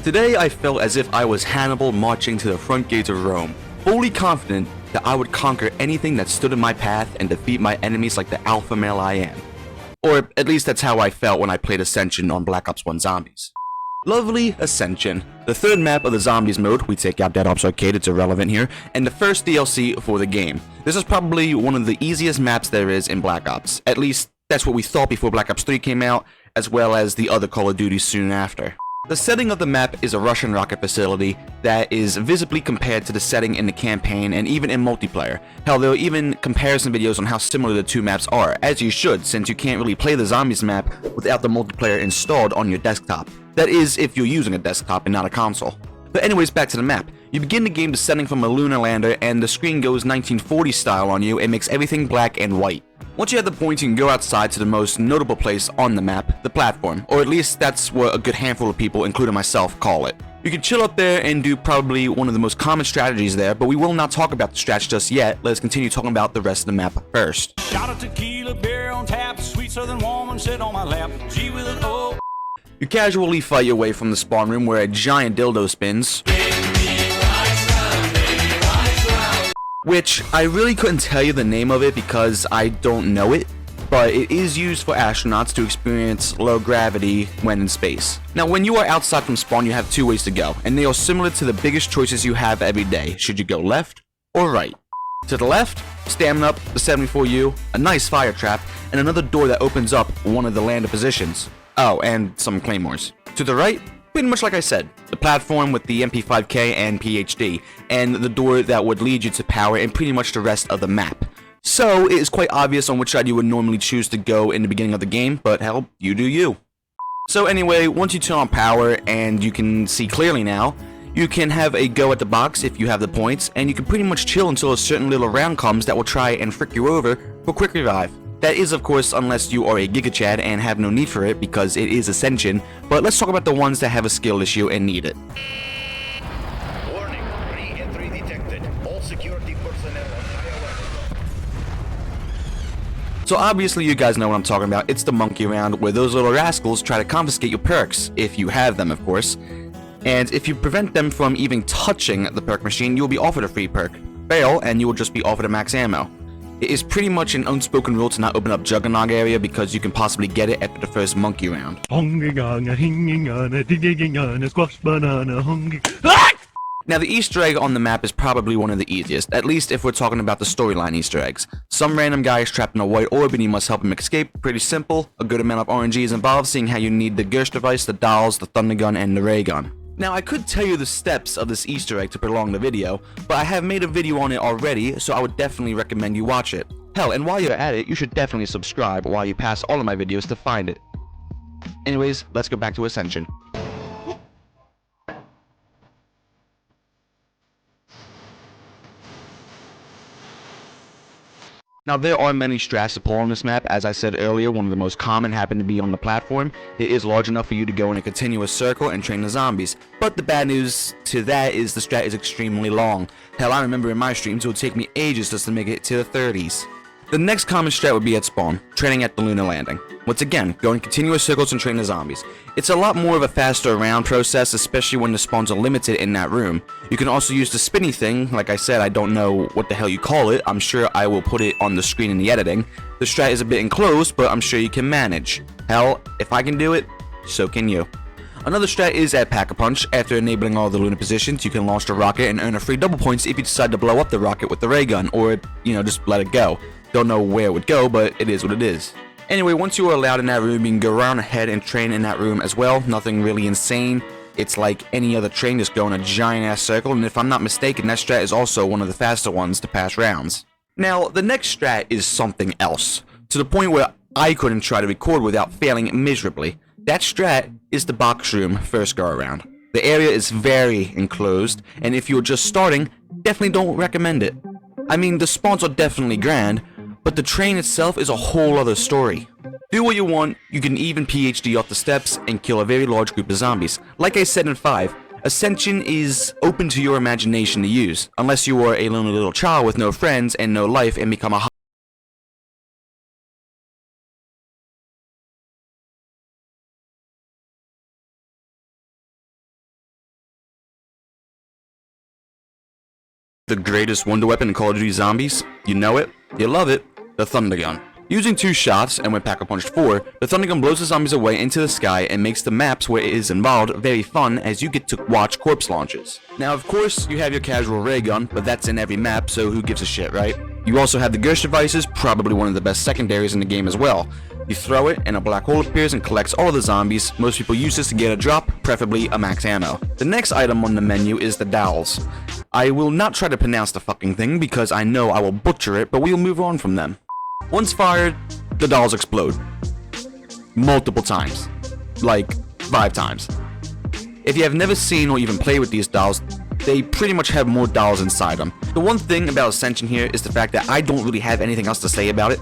Today I felt as if I was Hannibal marching to the front gates of Rome, fully confident that I would conquer anything that stood in my path and defeat my enemies like the alpha male I am. Or at least that's how I felt when I played Ascension on Black Ops 1 Zombies. Lovely Ascension, the third map of the Zombies mode. We take out Dead Ops Arcade, it's irrelevant here, and the first DLC for the game. This is probably one of the easiest maps there is in Black Ops. At least that's what we thought before Black Ops 3 came out, as well as the other Call of Duty soon after. The setting of the map is a Russian rocket facility that is visibly compared to the setting in the campaign and even in multiplayer. Hell, there are even comparison videos on how similar the two maps are, as you should, since you can't really play the Zombies map without the multiplayer installed on your desktop. That is, if you're using a desktop and not a console. But anyways, back to the map. You begin the game descending from a lunar lander, and the screen goes 1940 style on you and makes everything black and white. Once you have the points, you can go outside to the most notable place on the map, the platform, or at least that's what a good handful of people, including myself, call it. You can chill up there and do probably one of the most common strategies there, but we will not talk about the strats just yet. Let's continue talking about the rest of the map first. Shot a tequila, beer on tap, sweet southern woman sit on my lap, G with an O. You casually fight your way from the spawn room where a giant dildo spins, which I really couldn't tell you the name of it because I don't know it, but it is used for astronauts to experience low gravity when in space. Now, when you are outside from spawn, you have two ways to go, and they are similar to the biggest choices you have every day. Should you go left or right? To the left, stamina up, the 74U, a nice fire trap, and another door that opens up one of the lander positions. Oh, and some claymores. To the right, pretty much like I said, the platform with the MP5K and PhD, and the door that would lead you to power and pretty much the rest of the map. So, it is quite obvious on which side you would normally choose to go in the beginning of the game, but hell, you do you. So anyway, once you turn on power and you can see clearly now, you can have a go at the box if you have the points, and you can pretty much chill until a certain little round comes that will try and frick you over for quick revive. That is, of course, unless you are a Giga Chad and have no need for it because it is Ascension, but let's talk about the ones that have a skill issue and need it. Warning, re-entry detected. All security personnel on high alert. So obviously you guys know what I'm talking about. It's the monkey round where those little rascals try to confiscate your perks, if you have them, of course. And if you prevent them from even touching the perk machine, you'll be offered a free perk. Fail, and you will just be offered a max ammo. It is pretty much an unspoken rule to not open up Juggernog area because you can possibly get it after the first monkey round. Now the Easter egg on the map is probably one of the easiest, at least if we're talking about the storyline Easter eggs. Some random guy is trapped in a white orb and you must help him escape. Pretty simple. A good amount of RNG is involved, seeing how you need the Gersh device, the dolls, the thunder gun, and the ray gun. Now, I could tell you the steps of this Easter egg to prolong the video, but I have made a video on it already, so I would definitely recommend you watch it. Hell, and while you're at it, you should definitely subscribe while you pass all of my videos to find it. Anyways, let's go back to Ascension. Now, there are many strats to pull on this map. As I said earlier, one of the most common happened to be on the platform. It is large enough for you to go in a continuous circle and train the zombies. But the bad news to that is the strat is extremely long. Hell, I remember in my streams it would take me ages just to make it to the 30s. The next common strat would be at spawn, training at the lunar landing. Once again, go in continuous circles and train the zombies. It's a lot more of a faster round process, especially when the spawns are limited in that room. You can also use the spinny thing. Like I said, I don't know what the hell you call it. I'm sure I will put it on the screen in the editing. The strat is a bit enclosed, but I'm sure you can manage. Hell, if I can do it, so can you. Another strat is at Pack-a-Punch. After enabling all the lunar positions, you can launch the rocket and earn a free double points if you decide to blow up the rocket with the ray gun, or, just let it go. Don't know where it would go, but it is what it is. Anyway, once you are allowed in that room, you can go around ahead and train in that room as well. Nothing really insane. It's like any other train, just go in a giant ass circle, and if I'm not mistaken, that strat is also one of the faster ones to pass rounds. Now, the next strat is something else, to the point where I couldn't try to record without failing miserably. That strat is the box room first go around. The area is very enclosed, and if you're just starting, definitely don't recommend it. I mean, the spawns are definitely grand, but the train itself is a whole other story. Do what you want, you can even PhD off the steps and kill a very large group of zombies. Like I said in 5, Ascension is open to your imagination to use, unless you are a lonely little child with no friends and no life and become a The greatest wonder weapon in Call of Duty Zombies? You know it, you love it, the Thunder Gun. Using 2 shots, and when Pack-a-Punched 4, the Thunder Gun blows the zombies away into the sky and makes the maps where it is involved very fun as you get to watch corpse launches. Now of course, you have your casual ray gun, but that's in every map, so who gives a shit, right? You also have the Gersh devices, probably one of the best secondaries in the game as well. You throw it, and a black hole appears and collects all of the zombies. Most people use this to get a drop, preferably a max ammo. The next item on the menu is the dowels. I will not try to pronounce the fucking thing because I know I will butcher it, but we will move on from them. Once fired, the dolls explode. Multiple times. Like, 5 times. If you have never seen or even played with these dolls, they pretty much have more dolls inside them. The one thing about Ascension here is the fact that I don't really have anything else to say about it,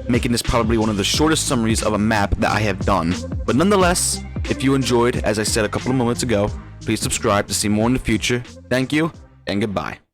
making this probably one of the shortest summaries of a map that I have done. But nonetheless, if you enjoyed, as I said a couple of moments ago, please subscribe to see more in the future. Thank you, and goodbye.